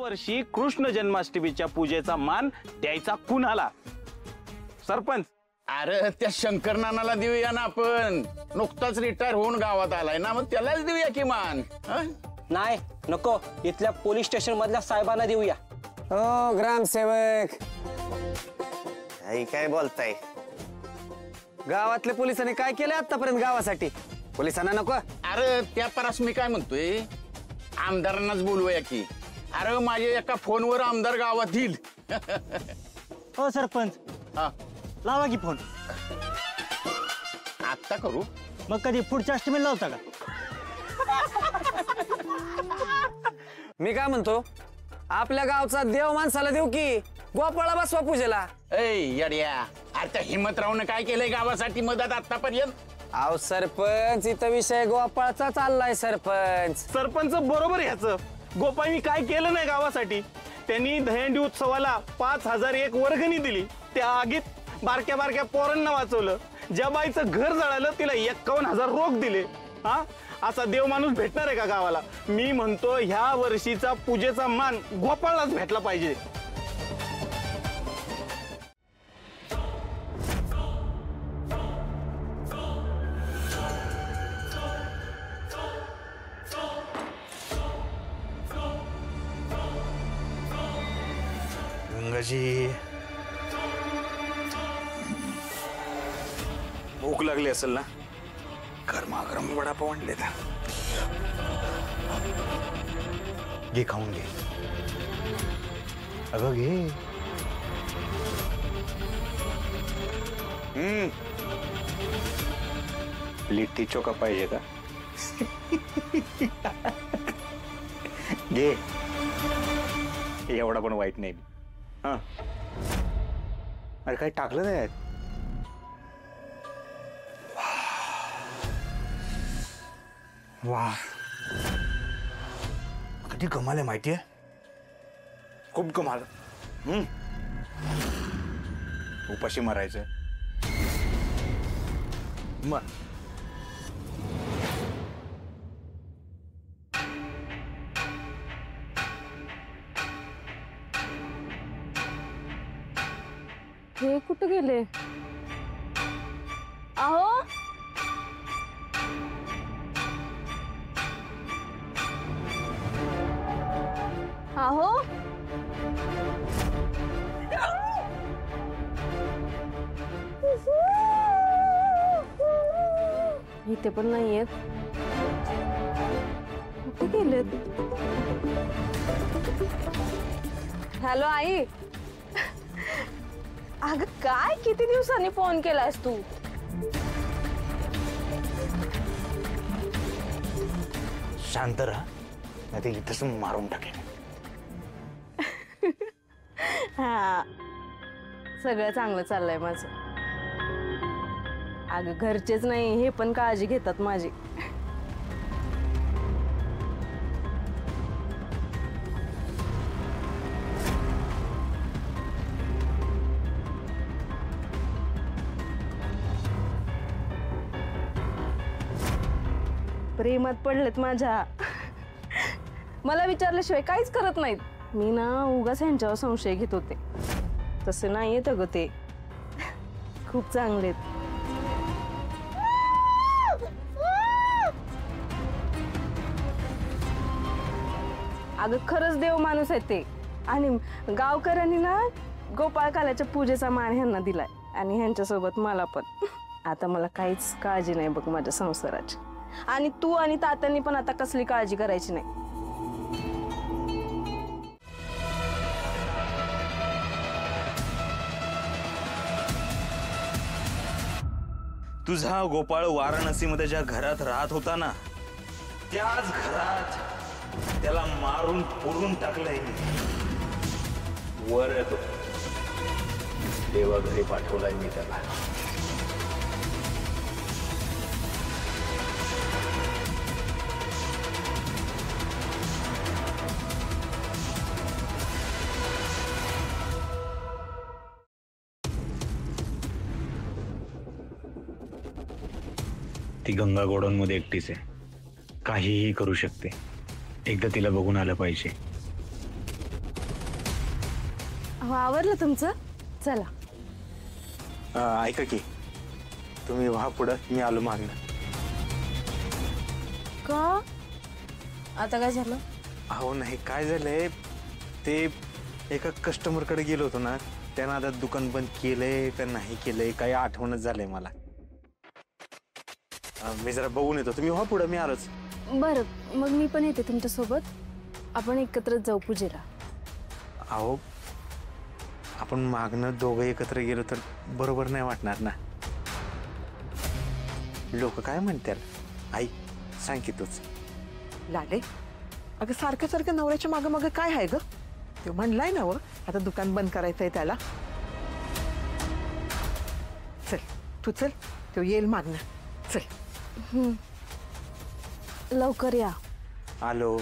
वर्षी कृष्ण जन्माष्टमीच्या पूजेचा मान द्यायचा कुणाला? सरपंच. अरे त्या शंकर नानाला देऊया ना आपण, नुकताच रिटायर होऊन गावात आलाय ना, मग त्यालाच देऊया की मान. नाही नको, इथल्या पोलीस स्टेशन मधल्या साहेबांना देऊया. हो ग्रामसेवक, काय बोलताय? गावातल्या पोलिसांनी काय केलं आतापर्यंत गावासाठी? पोलिसांना नको. अरे त्या परास मी काय म्हणतोय, आमदारांनाच बोलवूया की. अरे माझ्या एका फोनवर आमदार गावात येईल. हो सरपंच, हा, लावा की फोन. आत्ता करू? मग कधी पुढच्या अष्टमीला लावता का? मी काय म्हणतो, आपल्या गावचा देव माणसाला देऊ की गोपाळा बसवा पूजेला. ए येड्या, अरे त्या हिमतरावनं काय केलंय गावासाठी मदत आतापर्यंत? अहो सरपंच, इथं विषय गोपाळचा चाललाय सरपंच. सरपंच बरोबर ह्याचं. गोपाळनी काय केलं नाही गावासाठी. त्यांनी दहीहंडी उत्सवाला 5001 वर्गणी दिली. त्या आगीत बारक्या बारक्या पोरांना वाचवलं. ज्या बाईचं घर जळालं तिला 51,000 रोख दिले. हा, असा देव माणूस भेटणार आहे का गावाला? मी म्हणतो ह्या वर्षीचा पूजेचा मान गोपाळलाच भेटला पाहिजे. गंगाजी, भूक लागली असेल ना? गरमागरम वडापाव आणले तर घे, खाऊन घे. अगं घे. लिट्टी चोखा पाहिजे का? घे, एवढा पण वाईट नाही. हा, अरे काही टाकलं नाही. वाह, किती कमाल आहे माहितीये, खूप कमाल. उपाशी मारायचं मग. हे कुठे गेले? अहो, अहो, इथे पण नाहीयेत. कुठे गेलेत? हॅलो आई. अगं काय, किती दिवसांनी फोन केलास तू? शांत राहा, नाही ते इथंच मारून टाकेन. हा, सगळं चांगलं चाललंय माझं. अगं घरचेच नाही, हे पण काळजी घेतात माझी. प्रेमात पडलेत माझ्या. मला विचारल्याशिवाय काहीच करत नाहीत. मी ना उगाच ह्यांच्यावर संशय घेत होते. तसे नाहीयेत अगं ते, खूप चांगलेत. अगं खरंच देव माणूस आहे ते. आणि गावकऱ्यांनी ना गोपाळकाल्याच्या पूजेचा मान ह्यांना दिलाय, आणि ह्यांच्यासोबत मला पण. आता मला काहीच काळजी नाही बघ माझ्या संसाराची. आणि तू आणि तात्यांनी पण आता कसली काळजी करायची नाही. तुझा गोपाळ वाराणसीमध्ये ज्या घरात राहत होता ना, त्याच घरात त्याला मारून पुरून टाकलंय. वर येतो, देवाघरी पाठवलाय मी त्याला. ती गंगा गोडाऊनमध्ये एकटीच आहे, काहीही करू शकते. एकदा तिला बघून आलं पाहिजे. अहो आवरलं तुमचं? चला. ऐका की तुम्ही व्हा पुढं, मी आलो मागणं. का आता काय झालं? अहो नाही, काय झालंय ते एका कस्टमरकडे गेलो होतो ना, त्यानं आता दुकान बंद केलंय का नाही केलंय काही आठवणच झालंय मला. मी जरा बघून येतो, तुम्ही व्हा पुढं, मी आलोच. बरं मग मी पण येते तुमच्या सोबत. आपण एकत्रच जाऊ पूजेला. अहो आपण मागणं दोघं एकत्र गेलो तर बरोबर नाही वाटणार ना. लोक काय म्हणतात? आई सांग की तूच. लाले अगं सारखं सारखं नवऱ्याच्या मागं मागं काय आहे ग? तो म्हणलाय ना व आता दुकान बंद करायचंय त्याला. चल तू चल, तो येईल मागणं. चल लवकर या. आलो.